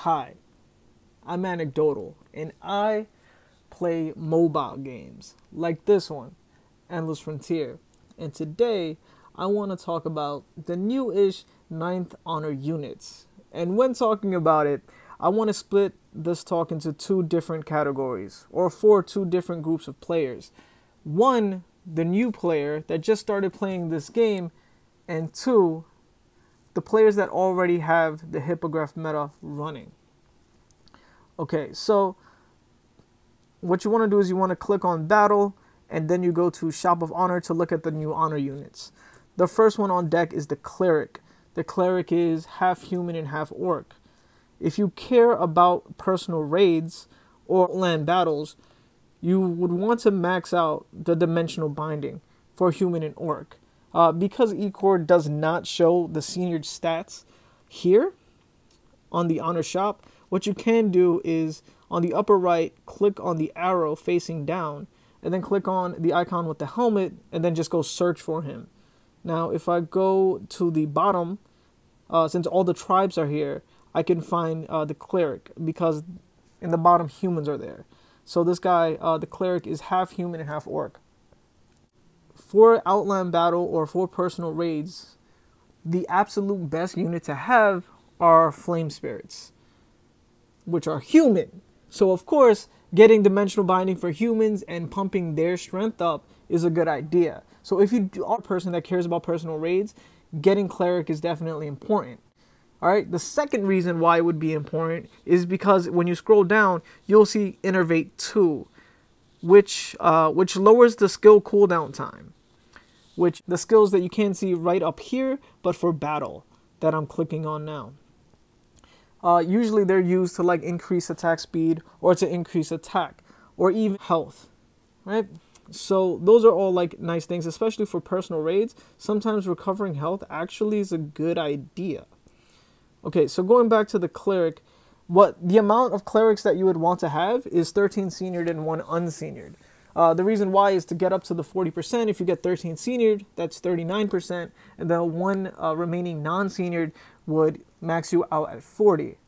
Hi, I'm Anecdotal, and I play mobile games like this one, Endless Frontier. And today, I want to talk about the new-ish Ninth Honor units. And when talking about it, I want to split this talk into two different categories, or for two different groups of players. One, the new player that just started playing this game, and two, the players that already have the Hippogriff meta running. Okay, so what you want to do is you want to click on Battle, and then you go to Shop of Honor to look at the new Honor units. The first one on deck is the Cleric. The Cleric is half human and half orc. If you care about personal raids or land battles, you would want to max out the dimensional binding for human and orc. Because eCore does not show the senior stats here on the Honor Shop, what you can do is on the upper right, click on the arrow facing down, and then click on the icon with the helmet, and then just go search for him. Now, if I go to the bottom, since all the tribes are here, I can find the Cleric, because in the bottom, humans are there. So this guy, the Cleric, is half human and half orc. For Outland Battle or for personal raids, the absolute best unit to have are Flame Spirits, which are human. So of course, getting dimensional binding for humans and pumping their strength up is a good idea. So if you are a person that cares about personal raids, getting Cleric is definitely important. Alright, the second reason why it would be important is because when you scroll down, you'll see Innervate 2, which lowers the skill cooldown time. Which the skills that you can see right up here, but for battle that I'm clicking on now. Usually they're used to like increase attack speed or to increase attack or even health, right? So those are all like nice things, especially for personal raids. Sometimes recovering health actually is a good idea. Okay, so going back to the Cleric, the amount of Clerics that you would want to have is 13 seniored and 1 unseniored. The reason why is to get up to the 40%. If you get 13 seniored, that's 39%, and the 1 remaining non-seniored would max you out at 40.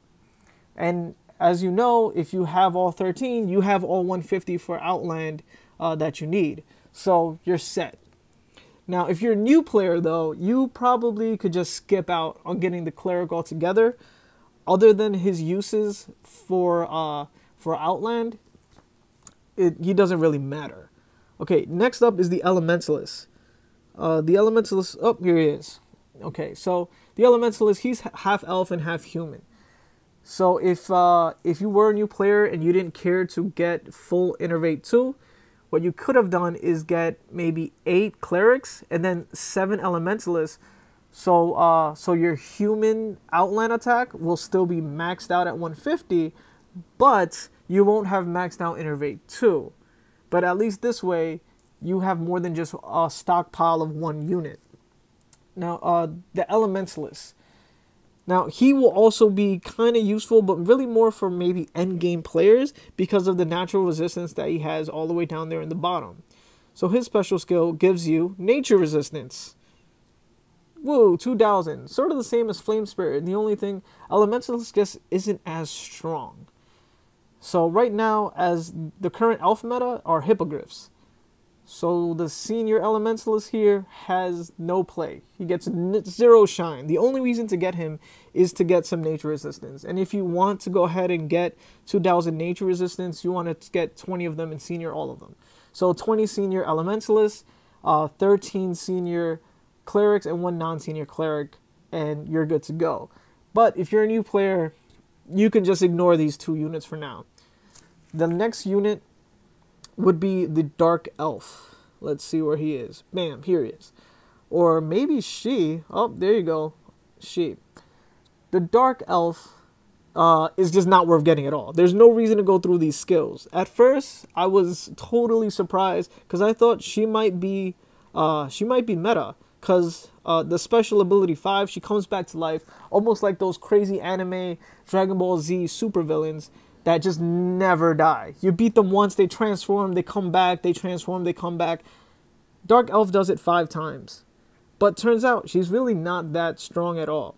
And as you know, if you have all 13, you have all 150 for Outland that you need. So you're set. Now, if you're a new player, though, you probably could just skip out on getting the Cleric altogether. Other than his uses for Outland, he doesn't really matter. Okay, next up is the Elementalist. The Elementalist, oh, here he is. Okay, so the Elementalist, he's half elf and half human. So if you were a new player and you didn't care to get full Innervate 2, what you could have done is get maybe 8 Clerics and then 7 Elementalists. So your human Outland attack will still be maxed out at 150, but you won't have maxed out Innervate 2. But at least this way, you have more than just a stockpile of 1 unit. Now, the Elementalist. Now, he will also be kind of useful, but really more for maybe endgame players because of the natural resistance that he has all the way down there in the bottom. So his special skill gives you nature resistance. Whoa, 2,000. Sort of the same as Flame Spirit. The only thing, Elementalist just isn't as strong. So right now, as the current elf meta are Hippogriffs. So the senior Elementalist here has no play. He gets 0 shine. The only reason to get him is to get some nature resistance. And if you want to go ahead and get 2,000 nature resistance, you want to get 20 of them and senior all of them. So 20 senior Elementalists, 13 senior Clerics, and 1 non-senior Cleric, and you're good to go. But if you're a new player, you can just ignore these 2 units for now. The next unit would be the Dark Elf. Let's see where he is. Bam, here he is. Or maybe she. Oh, there you go. She. The Dark Elf is just not worth getting at all. There's no reason to go through these skills. At first, I was totally surprised because I thought she might be meta. Because the special ability 5, she comes back to life, almost like those crazy anime Dragon Ball Z supervillains that just never die. You beat them once, they transform, they come back, they transform, they come back. Dark Elf does it 5 times. But turns out she's really not that strong at all.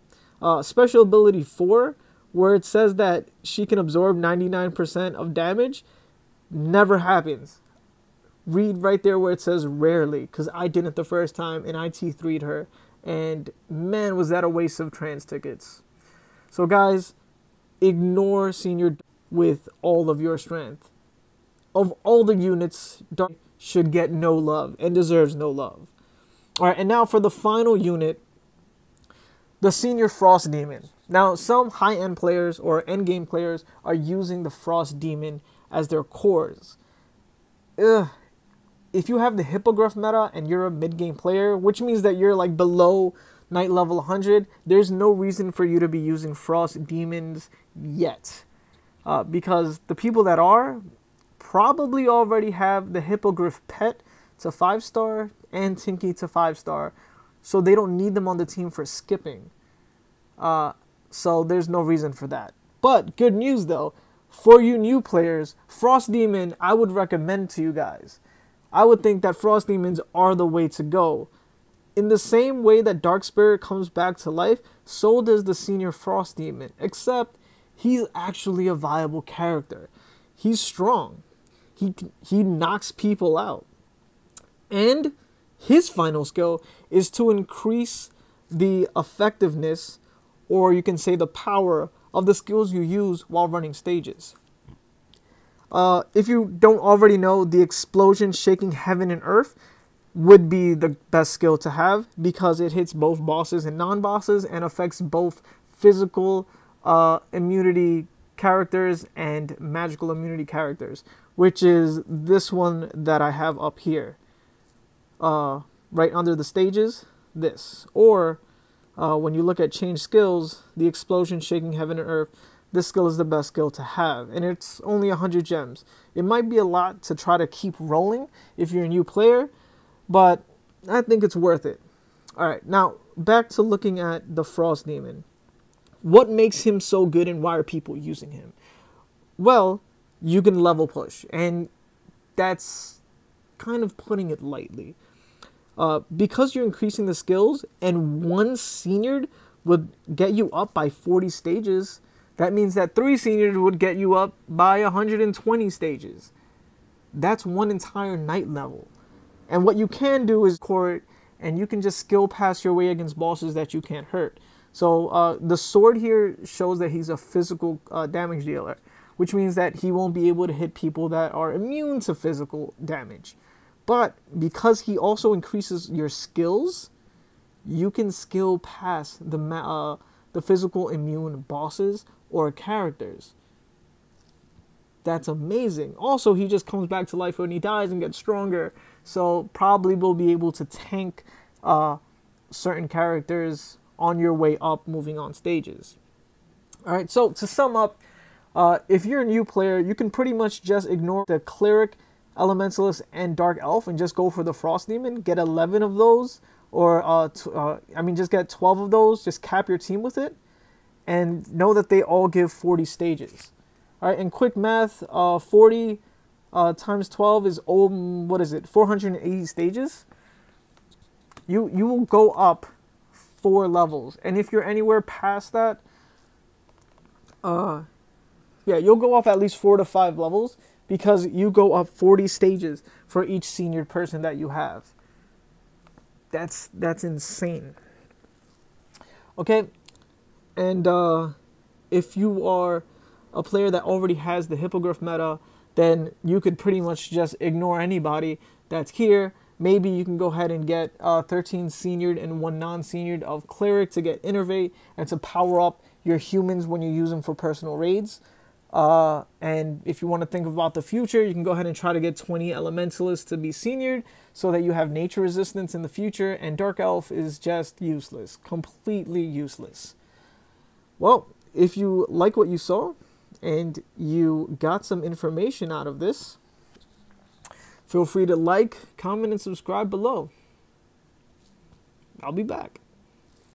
Special ability 4 where it says that she can absorb 99% of damage never happens. Read right there where it says rarely, because I did it the first time and I T3'd her, and man, was that a waste of trans tickets. So guys, ignore senior with all of your strength. Of all the units, Dark should get no love and deserves no love. Alright, and now for the final unit, the Senior Frost Demon. Now, some high-end players or endgame players are using the Frost Demon as their cores. If you have the Hippogriff meta and you're a mid-game player, which means that you're like below night level 100, there's no reason for you to be using Frost Demons yet. Because the people that are probably already have the Hippogriff pet to 5-star and Tinky to 5-star, so they don't need them on the team for skipping. So there's no reason for that. But good news though, for you new players, Frost Demon I would recommend to you guys. I would think that Frost Demons are the way to go. In the same way that Dark Spirit comes back to life, so does the Senior Frost Demon, except he's actually a viable character. He's strong. He knocks people out. And his final skill is to increase the effectiveness, or you can say the power, of the skills you use while running stages. If you don't already know, the explosion shaking heaven and earth would be the best skill to have, because it hits both bosses and non-bosses and affects both physical immunity characters and magical immunity characters, which is this one that I have up here. Right under the stages, this. Or when you look at change skills, the explosion shaking heaven and earth, this skill is the best skill to have, and it's only 100 gems. It might be a lot to try to keep rolling if you're a new player, but I think it's worth it. Alright, now back to looking at the Frost Demon. What makes him so good and why are people using him? Well, you can level push, and that's kind of putting it lightly. Because you're increasing the skills, and one seniored would get you up by 40 stages, that means that 3 seniored would get you up by 120 stages. That's one entire night level. And what you can do is core it, and you can just skill pass your way against bosses that you can't hurt. So the sword here shows that he's a physical damage dealer, which means that he won't be able to hit people that are immune to physical damage. But because he also increases your skills, you can skill past the physical immune bosses or characters. That's amazing. Also, he just comes back to life when he dies and gets stronger, so probably will be able to tank certain characters on your way up moving on stages. Alright, so to sum up, if you're a new player, you can pretty much just ignore the Cleric, Elementalist, and Dark Elf and just go for the Frost Demon. Get 11 of those, or just get 12 of those. Just cap your team with it, and know that they all give 40 stages. All right, and quick math: 40 times 12 is 480 stages. You will go up 4 levels, and if you're anywhere past that, yeah, you'll go up at least 4 to 5 levels, because you go up 40 stages for each senior person that you have. That's insane. Okay, and if you are a player that already has the Hippogriff meta, then you could pretty much just ignore anybody that's here. Maybe you can go ahead and get 13 seniored and 1 non-seniored of Cleric to get Innervate and to power up your humans when you use them for personal raids. And if you want to think about the future, you can go ahead and try to get 20 Elementalists to be seniored so that you have nature resistance in the future, and Dark Elf is just useless, completely useless. Well, if you like what you saw and you got some information out of this, feel free to like, comment, and subscribe below. I'll be back.